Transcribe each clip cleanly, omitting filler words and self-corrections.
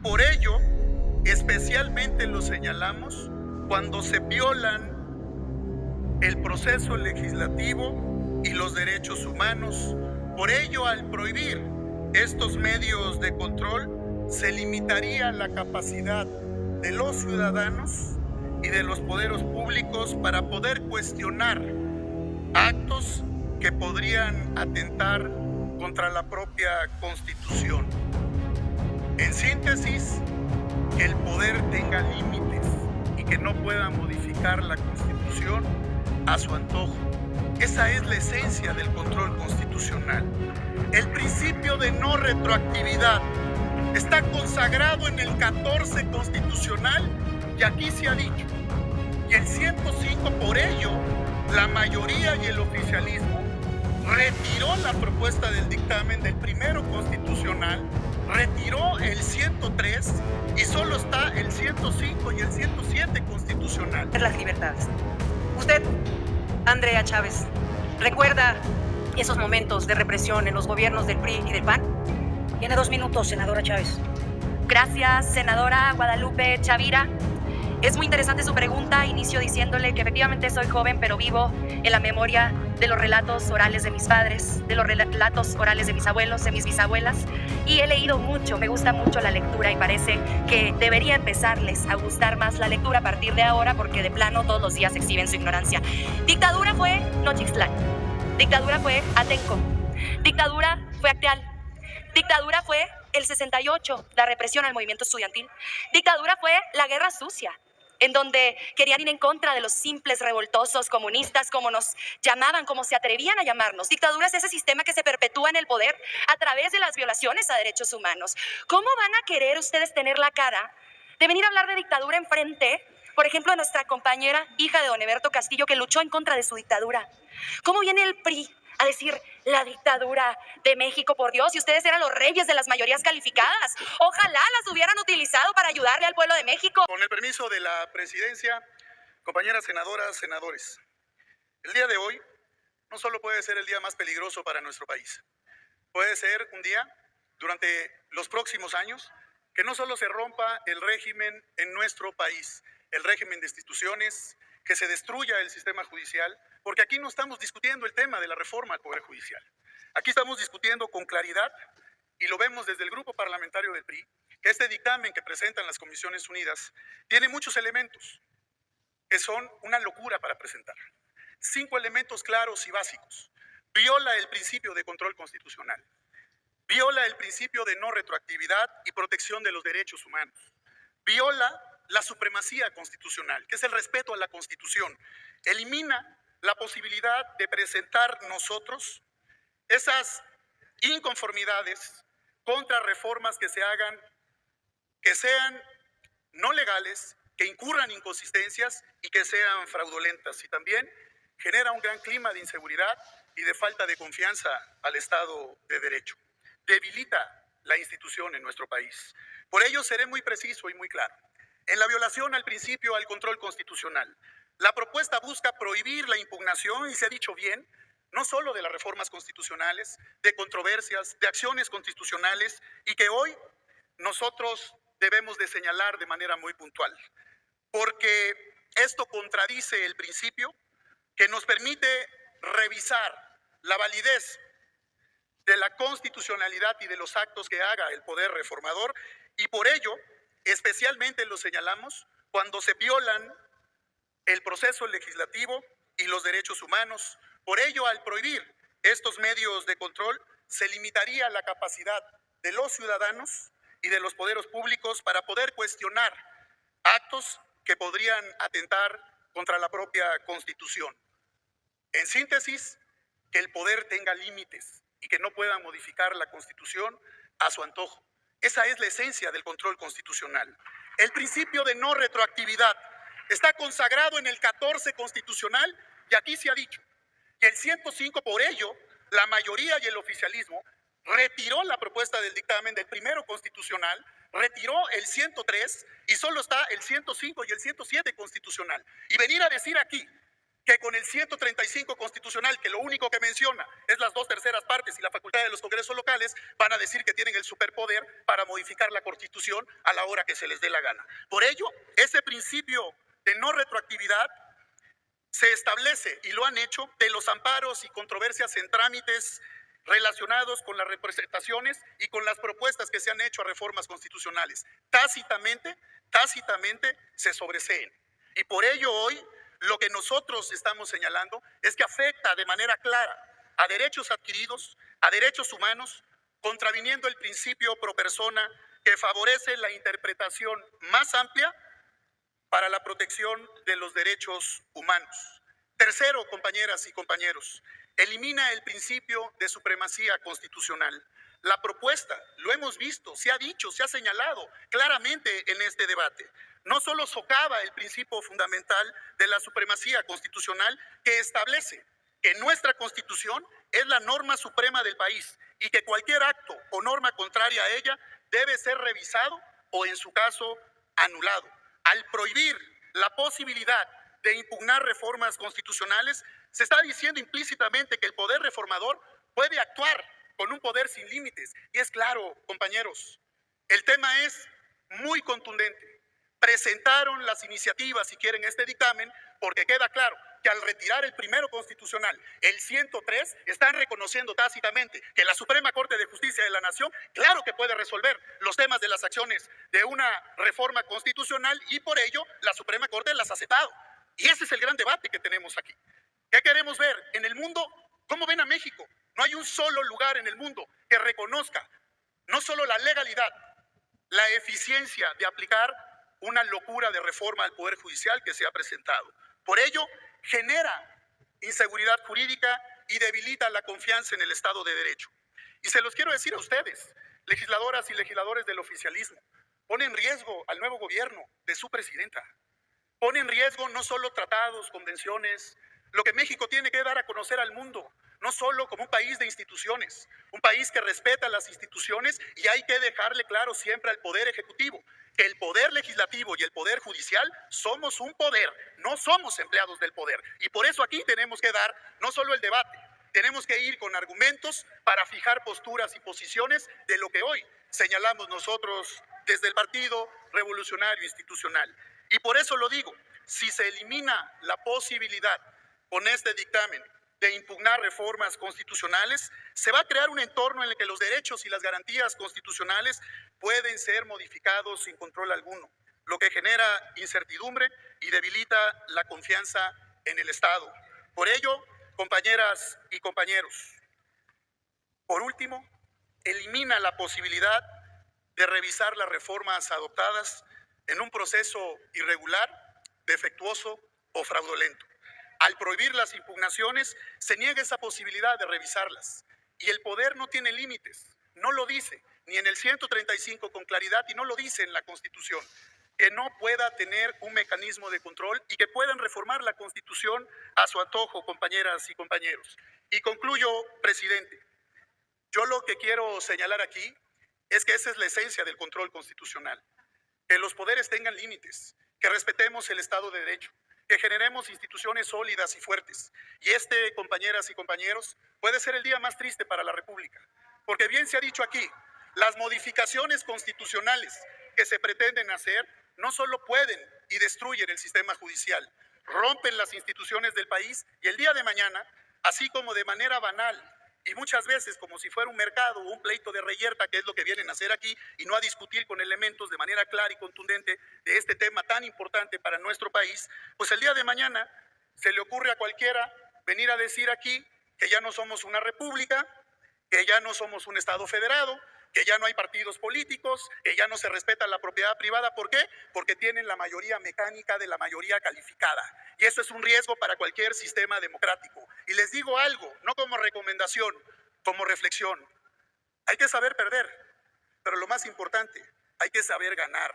por ello, especialmente lo señalamos cuando se violan el proceso legislativo y los derechos humanos. Por ello, al prohibir estos medios de control, se limitaría la capacidad de los ciudadanos y de los poderes públicos para poder cuestionar actos que podrían atentar contra la propia Constitución. En síntesis, que el poder tenga límites y que no pueda modificar la Constitución a su antojo. Esa es la esencia del control constitucional. El principio de no retroactividad está consagrado en el 14 constitucional y aquí se ha dicho. Y el 105, por ello, la mayoría y el oficialismo retiró la propuesta del dictamen del primero constitucional, retiró el 103 y solo está el 105 y el 107 constitucional. Las libertades. Usted, Andrea Chávez, ¿recuerda esos momentos de represión en los gobiernos del PRI y del PAN? Tiene 2 minutos, senadora Chávez. Gracias, senadora Guadalupe Chavira. Es muy interesante su pregunta. Inicio diciéndole que efectivamente soy joven, pero vivo en la memoria de los relatos orales de mis padres, de los relatos orales de mis abuelos, de mis bisabuelas, y he leído mucho, me gusta mucho la lectura y parece que debería empezarles a gustar más la lectura a partir de ahora porque de plano todos los días exhiben su ignorancia. Dictadura fue Nochixtlán, dictadura fue Atenco, dictadura fue Acteal, dictadura fue el 68, la represión al movimiento estudiantil, dictadura fue la guerra sucia, en donde querían ir en contra de los simples revoltosos comunistas, como nos llamaban, como se atrevían a llamarnos. Dictadura es ese sistema que se perpetúa en el poder a través de las violaciones a derechos humanos. ¿Cómo van a querer ustedes tener la cara de venir a hablar de dictadura enfrente, por ejemplo, de nuestra compañera, hija de don Eberto Castillo, que luchó en contra de su dictadura? ¿Cómo viene el PRI a decir la dictadura de México, por Dios, y ustedes eran los reyes de las mayorías calificadas? Ojalá las hubieran utilizado para ayudarle al pueblo de México. Con el permiso de la presidencia, compañeras senadoras, senadores, el día de hoy no solo puede ser el día más peligroso para nuestro país, puede ser un día durante los próximos años que no solo se rompa el régimen en nuestro país, el régimen de instituciones, que se destruya el sistema judicial, porque aquí no estamos discutiendo el tema de la reforma al Poder Judicial. Aquí estamos discutiendo con claridad, y lo vemos desde el grupo parlamentario del PRI, que este dictamen que presentan las Comisiones Unidas tiene muchos elementos que son una locura para presentar. 5 elementos claros y básicos. Viola el principio de control constitucional, viola el principio de no retroactividad y protección de los derechos humanos, viola la supremacía constitucional, que es el respeto a la Constitución, elimina la posibilidad de presentar nosotros esas inconformidades contra reformas que se hagan, que sean no legales, que incurran inconsistencias y que sean fraudulentas. Y también genera un gran clima de inseguridad y de falta de confianza al Estado de Derecho. Debilita la institución en nuestro país. Por ello seré muy preciso y muy claro. En la violación al principio al control constitucional, la propuesta busca prohibir la impugnación, y se ha dicho bien, no solo de las reformas constitucionales, de controversias, de acciones constitucionales, y que hoy nosotros debemos de señalar de manera muy puntual, porque esto contradice el principio que nos permite revisar la validez de la constitucionalidad y de los actos que haga el poder reformador, y por ello especialmente lo señalamos cuando se violan el proceso legislativo y los derechos humanos. Por ello, al prohibir estos medios de control, se limitaría la capacidad de los ciudadanos y de los poderes públicos para poder cuestionar actos que podrían atentar contra la propia Constitución. En síntesis, que el poder tenga límites y que no pueda modificar la Constitución a su antojo. Esa es la esencia del control constitucional. El principio de no retroactividad está consagrado en el 14 constitucional y aquí se ha dicho. Y el 105, por ello, la mayoría y el oficialismo retiró la propuesta del dictamen del primero constitucional, retiró el 103 y solo está el 105 y el 107 constitucional. Y venir a decir aquí que con el 135 constitucional, que lo único que menciona es las 2/3 partes y la facultad de los congresos locales, van a decir que tienen el superpoder para modificar la Constitución a la hora que se les dé la gana. Por ello, ese principio de no retroactividad se establece, y lo han hecho, de los amparos y controversias en trámites relacionados con las representaciones y con las propuestas que se han hecho a reformas constitucionales. Tácitamente se sobreseen. Y por ello hoy lo que nosotros estamos señalando es que afecta de manera clara a derechos adquiridos, a derechos humanos, contraviniendo el principio pro persona que favorece la interpretación más amplia para la protección de los derechos humanos. Tercero, compañeras y compañeros, elimina el principio de supremacía constitucional. La propuesta, lo hemos visto, se ha dicho, se ha señalado claramente en este debate. No solo socava el principio fundamental de la supremacía constitucional que establece que nuestra Constitución es la norma suprema del país y que cualquier acto o norma contraria a ella debe ser revisado o, en su caso, anulado. Al prohibir la posibilidad de impugnar reformas constitucionales, se está diciendo implícitamente que el poder reformador puede actuar con un poder sin límites. Y es claro, compañeros, el tema es muy contundente. Presentaron las iniciativas, si quieren, este dictamen, porque queda claro que al retirar el primero constitucional, el 103, están reconociendo tácitamente que la Suprema Corte de Justicia de la Nación, claro que puede resolver los temas de las acciones de una reforma constitucional, y por ello la Suprema Corte las ha aceptado. Y ese es el gran debate que tenemos aquí. ¿Qué queremos ver? En el mundo, ¿cómo ven a México? No hay un solo lugar en el mundo que reconozca no solo la legalidad, la eficiencia de aplicar una locura de reforma al Poder Judicial que se ha presentado. Por ello, genera inseguridad jurídica y debilita la confianza en el Estado de Derecho. Y se los quiero decir a ustedes, legisladoras y legisladores del oficialismo, pone en riesgo al nuevo gobierno de su presidenta. Pone en riesgo no solo tratados, convenciones, lo que México tiene que dar a conocer al mundo, no solo como un país de instituciones, un país que respeta las instituciones, y hay que dejarle claro siempre al Poder Ejecutivo que el Poder Legislativo y el Poder Judicial somos un poder, no somos empleados del poder. Y por eso aquí tenemos que dar no solo el debate, tenemos que ir con argumentos para fijar posturas y posiciones de lo que hoy señalamos nosotros desde el Partido Revolucionario Institucional. Y por eso lo digo, si se elimina la posibilidad con este dictamen de impugnar reformas constitucionales, se va a crear un entorno en el que los derechos y las garantías constitucionales pueden ser modificados sin control alguno, lo que genera incertidumbre y debilita la confianza en el Estado. Por ello, compañeras y compañeros, por último, elimina la posibilidad de revisar las reformas adoptadas en un proceso irregular, defectuoso o fraudulento. Al prohibir las impugnaciones, se niega esa posibilidad de revisarlas. Y el poder no tiene límites, no lo dice ni en el 135 con claridad, y no lo dice en la Constitución, que no pueda tener un mecanismo de control y que puedan reformar la Constitución a su antojo, compañeras y compañeros. Y concluyo, presidente. Yo lo que quiero señalar aquí es que esa es la esencia del control constitucional, que los poderes tengan límites, que respetemos el Estado de Derecho, que generemos instituciones sólidas y fuertes. Y este, compañeras y compañeros, puede ser el día más triste para la República, porque bien se ha dicho aquí, las modificaciones constitucionales que se pretenden hacer no solo pueden y destruyen el sistema judicial, rompen las instituciones del país, y el día de mañana, así como de manera banal y muchas veces como si fuera un mercado o un pleito de reyerta, que es lo que vienen a hacer aquí, y no a discutir con elementos de manera clara y contundente de este tema tan importante para nuestro país, pues el día de mañana se le ocurre a cualquiera venir a decir aquí que ya no somos una república, que ya no somos un Estado federado, que ya no hay partidos políticos, que ya no se respeta la propiedad privada. ¿Por qué? Porque tienen la mayoría mecánica de la mayoría calificada. Y eso es un riesgo para cualquier sistema democrático. Y les digo algo, no como recomendación, como reflexión. Hay que saber perder, pero lo más importante, hay que saber ganar.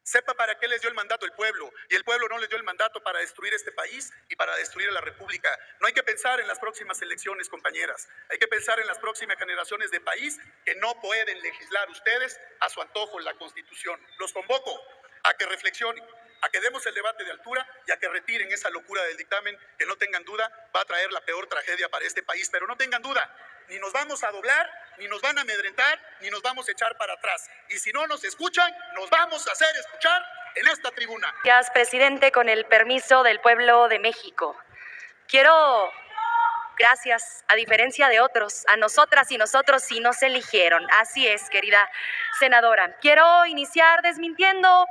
Sepa para qué les dio el mandato el pueblo, y el pueblo no les dio el mandato para destruir este país y para destruir a la República. No hay que pensar en las próximas elecciones, compañeras. Hay que pensar en las próximas generaciones de país que no pueden legislar ustedes a su antojo la Constitución. Los convoco a que reflexionen, a que demos el debate de altura y a que retiren esa locura del dictamen que no tengan duda va a traer la peor tragedia para este país. Pero no tengan duda, ni nos vamos a doblar, ni nos van a amedrentar, ni nos vamos a echar para atrás. Y si no nos escuchan, nos vamos a hacer escuchar en esta tribuna. Gracias, presidente, con el permiso del pueblo de México. Quiero, gracias, a diferencia de otros, a nosotras y nosotros sí nos eligieron. Así es, querida senadora. Quiero iniciar desmintiendo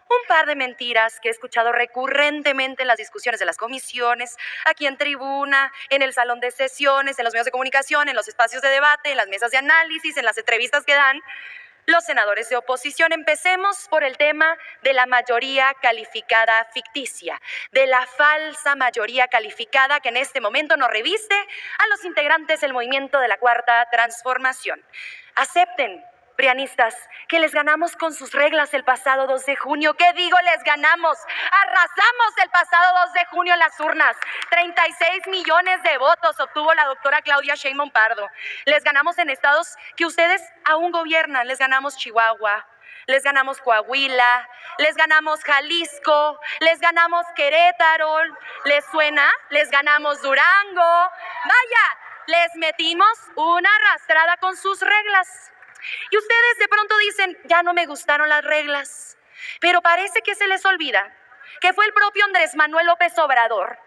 un par de mentiras que he escuchado recurrentemente en las discusiones de las comisiones, aquí en tribuna, en el salón de sesiones, en los medios de comunicación, en los espacios de debate, en las mesas de análisis, en las entrevistas que dan los senadores de oposición. Empecemos por el tema de la mayoría calificada ficticia, de la falsa mayoría calificada que en este momento nos reviste a los integrantes del movimiento de la Cuarta Transformación. Acepten, prianistas, que les ganamos con sus reglas el pasado 2 de junio. ¿Qué digo? Les ganamos. Arrasamos el pasado 2 de junio en las urnas. 36 millones de votos obtuvo la doctora Claudia Sheinbaum Pardo. Les ganamos en estados que ustedes aún gobiernan. Les ganamos Chihuahua, les ganamos Coahuila, les ganamos Jalisco, les ganamos Querétaro. ¿Les suena? Les ganamos Durango. Vaya, les metimos una arrastrada con sus reglas. Y ustedes de pronto dicen, ya no me gustaron las reglas, pero parece que se les olvida que fue el propio Andrés Manuel López Obrador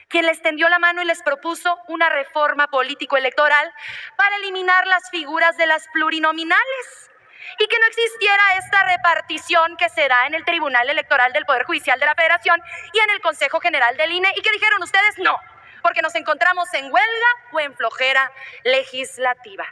quien les tendió la mano y les propuso una reforma político-electoral para eliminar las figuras de las plurinominales y que no existiera esta repartición que se da en el Tribunal Electoral del Poder Judicial de la Federación y en el Consejo General del INE, y que dijeron ustedes no, porque nos encontramos en huelga o en flojera legislativa.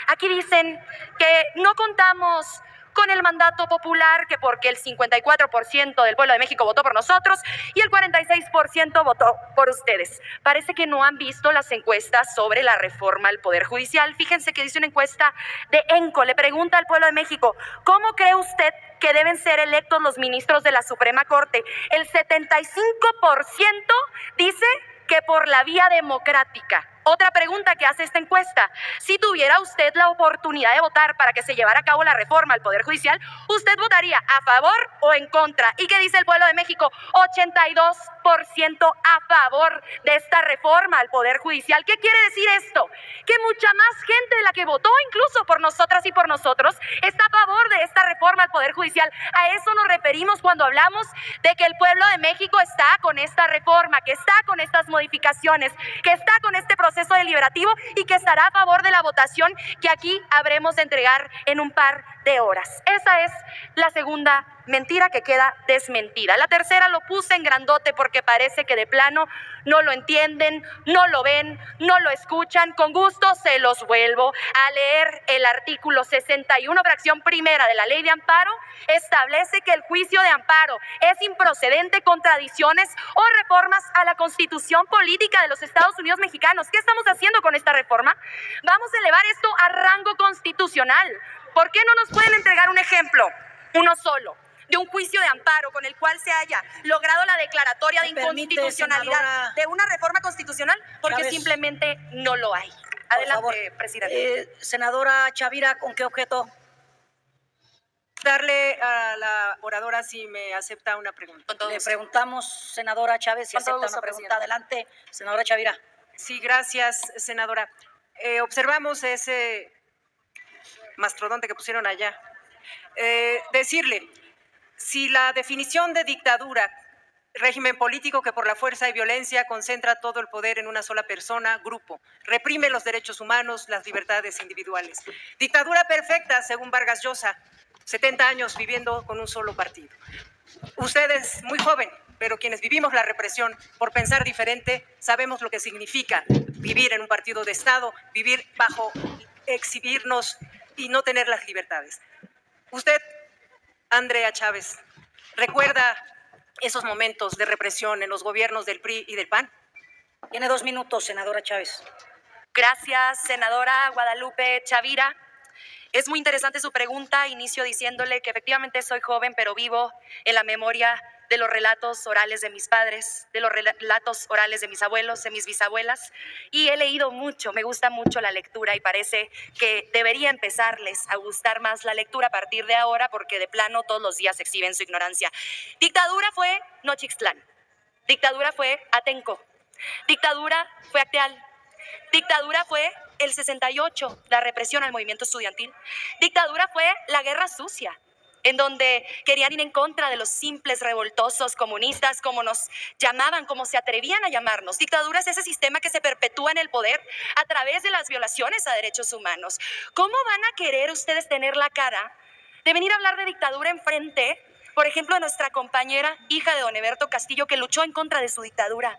Aquí dicen que no contamos con el mandato popular, que porque el 54% del pueblo de México votó por nosotros y el 46% votó por ustedes. Parece que no han visto las encuestas sobre la reforma al Poder Judicial. Fíjense que dice una encuesta de ENCO, le pregunta al pueblo de México, ¿cómo cree usted que deben ser electos los ministros de la Suprema Corte? El 75% dice que por la vía democrática. Otra pregunta que hace esta encuesta: si tuviera usted la oportunidad de votar para que se llevara a cabo la reforma al Poder Judicial, ¿usted votaría a favor o en contra? ¿Y qué dice el pueblo de México? 82% a favor de esta reforma al Poder Judicial. ¿Qué quiere decir esto? Que mucha más gente de la que votó incluso por nosotras y por nosotros está a favor de esta reforma al Poder Judicial. A eso nos referimos cuando hablamos de que el pueblo de México está con esta reforma, que está con estas modificaciones, que está con este proceso deliberativo y que estará a favor de la votación que aquí habremos de entregar en un par de horas. Esa es la segunda mentira que queda desmentida. La tercera lo puse en grandote porque parece que de plano no lo entienden, no lo ven, no lo escuchan. Con gusto se los vuelvo a leer. El artículo 61, fracción primera de la Ley de Amparo, establece que el juicio de amparo es improcedente contra adiciones o reformas a la Constitución Política de los Estados Unidos Mexicanos. ¿Qué estamos haciendo con esta reforma? Vamos a elevar esto a rango constitucional. ¿Por qué no nos pueden entregar un ejemplo, uno solo, de un juicio de amparo con el cual se haya logrado la declaratoria de inconstitucionalidad de una reforma constitucional? Porque Chávez, simplemente no lo hay. Adelante, presidente. Senadora Chavira, ¿con qué objeto? Darle a la oradora si me acepta una pregunta. Con todo Le gusto. preguntamos, senadora Chávez, si Con todo acepta gusto, una pregunta. presidente. Adelante, senadora Chavira. Sí, gracias, senadora. Observamos ese mastodonte que pusieron allá. Decirle, si la definición de dictadura, régimen político que por la fuerza y violencia concentra todo el poder en una sola persona, grupo, reprime los derechos humanos, las libertades individuales. Dictadura perfecta, según Vargas Llosa, 70 años viviendo con un solo partido. Usted es muy joven, pero quienes vivimos la represión por pensar diferente sabemos lo que significa vivir en un partido de Estado, vivir bajo exhibirnos y no tener las libertades. Usted, Andrea Chávez, ¿recuerda esos momentos de represión en los gobiernos del PRI y del PAN? Tiene 2 minutos, senadora Chávez. Gracias, senadora Guadalupe Chavira. Es muy interesante su pregunta. Inicio diciéndole que efectivamente soy joven, pero vivo en la memoria de los relatos orales de mis padres, de los relatos orales de mis abuelos, de mis bisabuelas, y he leído mucho, me gusta mucho la lectura y parece que debería empezarles a gustar más la lectura a partir de ahora porque de plano todos los días exhiben su ignorancia. Dictadura fue Nochixtlán, dictadura fue Atenco, dictadura fue Acteal, dictadura fue el 68, la represión al movimiento estudiantil, dictadura fue la guerra sucia, en donde querían ir en contra de los simples revoltosos comunistas, como nos llamaban, como se atrevían a llamarnos. Dictadura es ese sistema que se perpetúa en el poder a través de las violaciones a derechos humanos. ¿Cómo van a querer ustedes tener la cara de venir a hablar de dictadura enfrente, por ejemplo, de nuestra compañera, hija de don Eberto Castillo, que luchó en contra de su dictadura?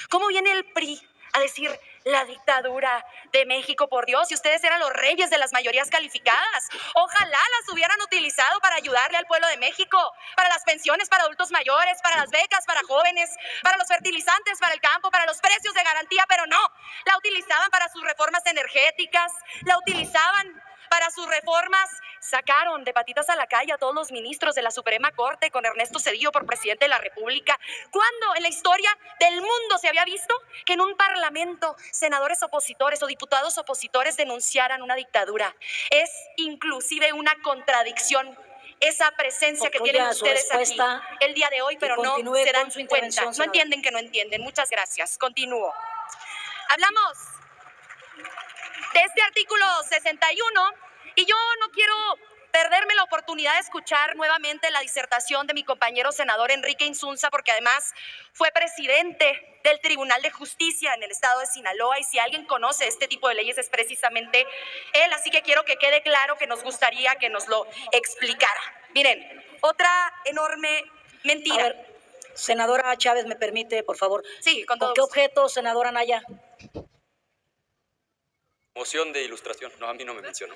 ¿Cómo viene el PRI a decir la dictadura de México, por Dios, si ustedes eran los reyes de las mayorías calificadas? Ojalá las hubieran utilizado para ayudarle al pueblo de México, para las pensiones para adultos mayores, para las becas para jóvenes, para los fertilizantes para el campo, para los precios de garantía, pero no, la utilizaban para sus reformas energéticas, la utilizaban para sus reformas. Sacaron de patitas a la calle a todos los ministros de la Suprema Corte con Ernesto Zedillo por presidente de la República. ¿Cuándo en la historia del mundo se había visto que en un parlamento senadores opositores o diputados opositores denunciaran una dictadura? Es inclusive una contradicción esa presencia que tienen ustedes aquí el día de hoy, pero no se dan cuenta. No entienden que no entienden. Muchas gracias. Continúo. Hablamos de este artículo 61 y yo no quiero perderme la oportunidad de escuchar nuevamente la disertación de mi compañero senador Enrique Insunza, porque además fue presidente del Tribunal de Justicia en el estado de Sinaloa y si alguien conoce este tipo de leyes es precisamente él, así que quiero que quede claro que nos gustaría que nos lo explicara. Miren, otra enorme mentira. A ver, senadora Chávez, ¿me permite, por favor? Sí, con todo ¿Con qué gusto. objeto, senadora Naya? Moción de ilustración. No, a mí no me mencionó.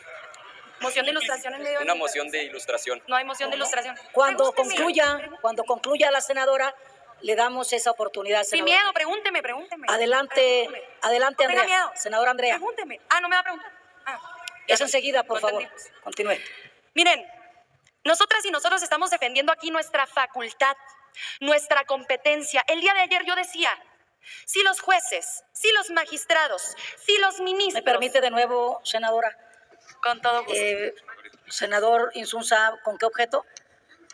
¿Moción de ilustración en medio de Una moción de ilustración. No hay moción de ilustración. Cuando Pregúnteme. concluya la senadora, le damos esa oportunidad, Sin senadora. miedo, pregúnteme. Adelante, adelante, No tenga Andrea. miedo. Senadora Andrea. Pregúnteme. Ah, no me va a preguntar. Es enseguida, por No favor. entendimos. Continúe. Miren, nosotras y nosotros estamos defendiendo aquí nuestra facultad, nuestra competencia. El día de ayer yo decía, si los jueces, si los magistrados, si los ministros... ¿Me permite de nuevo, senadora? Con todo gusto. Senador Insunza, ¿con qué objeto?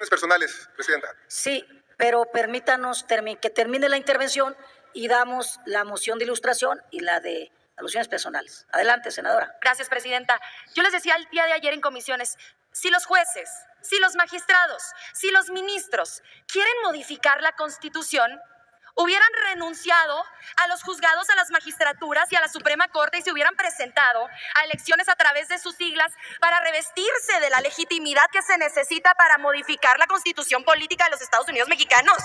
Personales, presidenta. Sí, pero permítanos que termine la intervención y damos la moción de ilustración y la de alusiones personales. Adelante, senadora. Gracias, presidenta. Yo les decía el día de ayer en comisiones, si los jueces, si los magistrados, si los ministros quieren modificar la Constitución, hubieran renunciado a los juzgados, a las magistraturas y a la Suprema Corte y se hubieran presentado a elecciones a través de sus siglas para revestirse de la legitimidad que se necesita para modificar la Constitución política de los Estados Unidos mexicanos.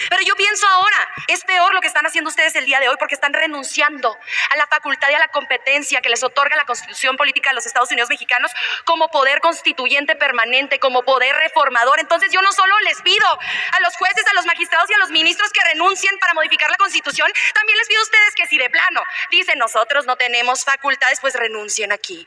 Pero yo pienso ahora, es peor lo que están haciendo ustedes el día de hoy porque están renunciando a la facultad y a la competencia que les otorga la Constitución política de los Estados Unidos mexicanos como poder constituyente permanente, como poder reformador. Entonces yo no solo les pido a los jueces, a los magistrados y a los ministros que renuncien para modificar la Constitución, también les pido a ustedes que si de plano dicen nosotros no tenemos facultades, pues renuncien aquí.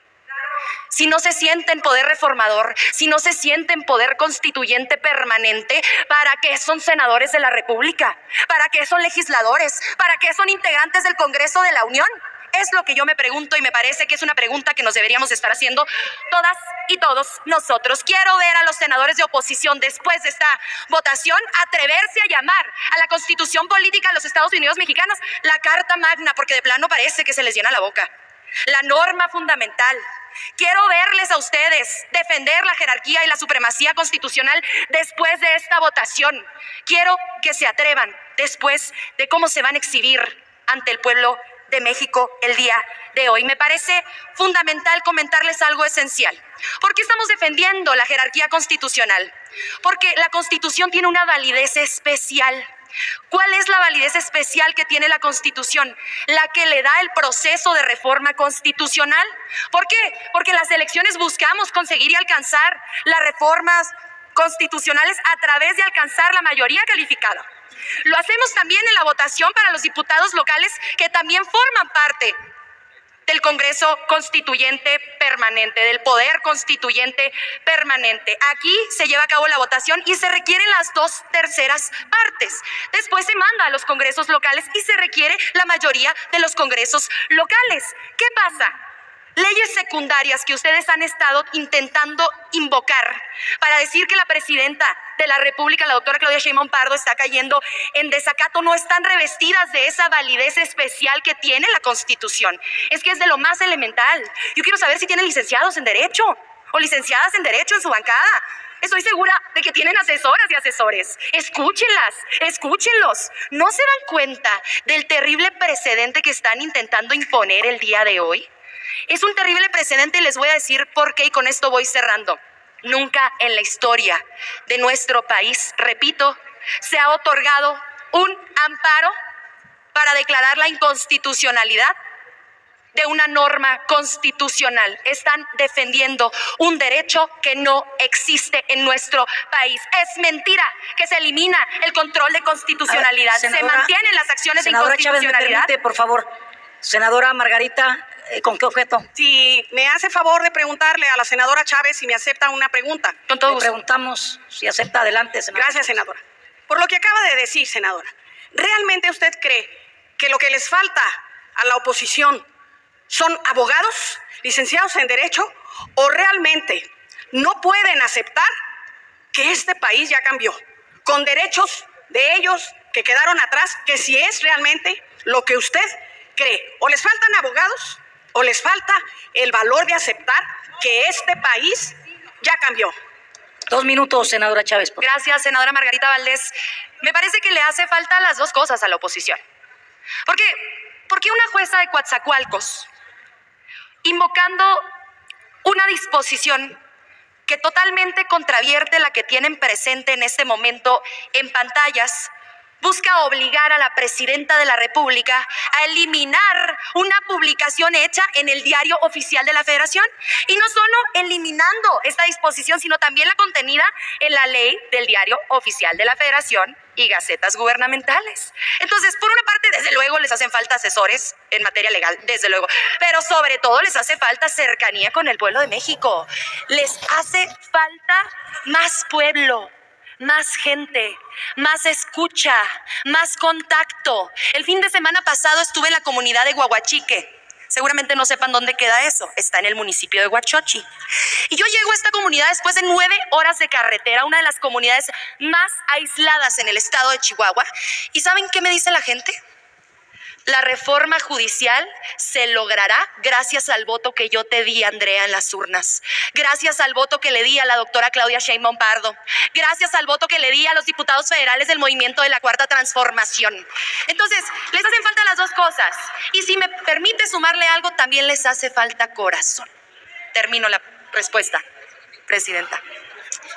Si no se sienten poder reformador, si no se sienten poder constituyente permanente, ¿para qué son senadores de la República? ¿Para qué son legisladores? ¿Para qué son integrantes del Congreso de la Unión? Es lo que yo me pregunto y me parece que es una pregunta que nos deberíamos estar haciendo todas y todos nosotros. Quiero ver a los senadores de oposición después de esta votación atreverse a llamar a la Constitución política de los Estados Unidos mexicanos la Carta Magna, porque de plano parece que se les llena la boca. La norma fundamental. Quiero verles a ustedes defender la jerarquía y la supremacía constitucional después de esta votación. Quiero que se atrevan después de cómo se van a exhibir ante el pueblo de México el día de hoy. Me parece fundamental comentarles algo esencial. ¿Por qué estamos defendiendo la jerarquía constitucional? Porque la Constitución tiene una validez especial. ¿Cuál es la validez especial que tiene la Constitución? La que le da el proceso de reforma constitucional. ¿Por qué? Porque en las elecciones buscamos conseguir y alcanzar las reformas constitucionales a través de alcanzar la mayoría calificada. Lo hacemos también en la votación para los diputados locales que también forman parte del Congreso Constituyente Permanente, del Poder Constituyente Permanente. Aquí se lleva a cabo la votación y se requieren las 2/3 partes. Después se manda a los congresos locales y se requiere la mayoría de los congresos locales. ¿Qué pasa? Leyes secundarias que ustedes han estado intentando invocar para decir que la presidenta de la República, la doctora Claudia Sheinbaum Pardo, está cayendo en desacato, no están revestidas de esa validez especial que tiene la Constitución. Es que es de lo más elemental. Yo quiero saber si tienen licenciados en Derecho o licenciadas en Derecho en su bancada. Estoy segura de que tienen asesoras y asesores. Escúchenlas, escúchenlos. ¿No se dan cuenta del terrible precedente que están intentando imponer el día de hoy? Es un terrible precedente y les voy a decir por qué, y con esto voy cerrando. Nunca en la historia de nuestro país, repito, se ha otorgado un amparo para declarar la inconstitucionalidad de una norma constitucional. Están defendiendo un derecho que no existe en nuestro país. Es mentira que se elimina el control de constitucionalidad. Se mantienen las acciones de inconstitucionalidad. Chávez, ¿me permite, por favor? Senadora Margarita, ¿con qué objeto? Si me hace favor de preguntarle a la senadora Chávez si me acepta una pregunta. Con todo Le gusto. preguntamos si acepta. Adelante, senadora. Gracias, senadora. Por lo que acaba de decir, senadora, ¿realmente usted cree que lo que les falta a la oposición son abogados, licenciados en Derecho, o realmente no pueden aceptar que este país ya cambió, con derechos de ellos que quedaron atrás, que si es realmente lo que usted cree? ¿O les faltan abogados o les falta el valor de aceptar que este país ya cambió? 2 minutos, senadora Chávez. Por favor. Gracias, senadora Margarita Valdés. Me parece que le hace falta las dos cosas a la oposición. ¿Por qué una jueza de Coatzacoalcos, invocando una disposición que totalmente contravierte la que tienen presente en este momento en pantallas, busca obligar a la presidenta de la República a eliminar una publicación hecha en el Diario Oficial de la Federación? Y no solo eliminando esta disposición, sino también la contenida en la ley del Diario Oficial de la Federación y gacetas gubernamentales. Entonces, por una parte, desde luego, les hacen falta asesores en materia legal, desde luego, pero sobre todo les hace falta cercanía con el pueblo de México. Les hace falta más pueblo, más gente, más escucha, más contacto. El fin de semana pasado estuve en la comunidad de Guaguachique. Seguramente no sepan dónde queda eso. Está en el municipio de Huachochi. Y yo llego a esta comunidad después de 9 horas de carretera, una de las comunidades más aisladas en el estado de Chihuahua. ¿Y saben qué me dice la gente? La reforma judicial se logrará gracias al voto que yo te di, Andrea, en las urnas. Gracias al voto que le di a la doctora Claudia Sheinbaum Pardo. Gracias al voto que le di a los diputados federales del movimiento de la Cuarta Transformación. Entonces, les hacen falta las dos cosas. Y si me permite sumarle algo, también les hace falta corazón. Termino la respuesta, presidenta.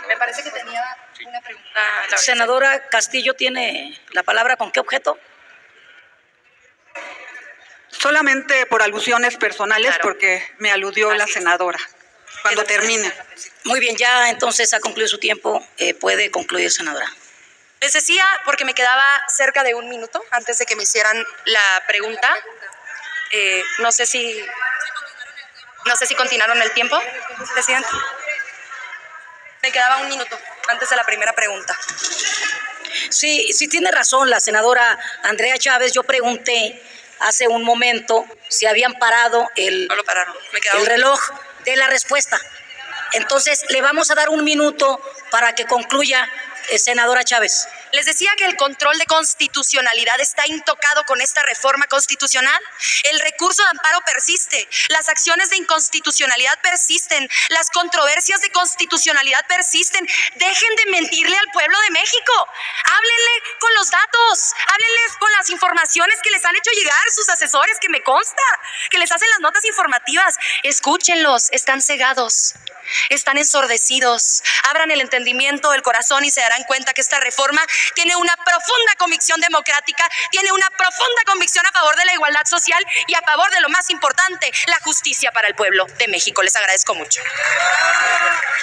Me parece que tenía una pregunta. Senadora Castillo tiene la palabra. ¿Con qué objeto? Solamente por alusiones personales, Claro. Porque me aludió la Así es. senadora. Cuando termine. Muy bien, ya entonces ha concluido su tiempo. Puede concluir, senadora. Les decía, porque me quedaba cerca de 1 minuto antes de que me hicieran la pregunta. No sé si continuaron el tiempo, presidente. Me quedaba 1 minuto antes de la primera pregunta. Sí, tiene razón la senadora Andrea Chávez. Yo pregunté hace un momento si habían parado el No lo pararon. Me quedaba el reloj de la respuesta. Entonces, le vamos a dar 1 minuto para que concluya, senadora Chávez. Les decía que el control de constitucionalidad está intocado con esta reforma constitucional. El recurso de amparo persiste, las acciones de inconstitucionalidad persisten, las controversias de constitucionalidad persisten. Dejen de mentirle al pueblo de México. Háblenle con los datos, háblenles con las informaciones que les han hecho llegar sus asesores, que me consta, que les hacen las notas informativas. Escúchenlos, están cegados, están ensordecidos. Abran el entendimiento, el corazón y se darán cuenta que esta reforma tiene una profunda convicción democrática, tiene una profunda convicción a favor de la igualdad social y a favor de lo más importante, la justicia para el pueblo de México. Les agradezco mucho.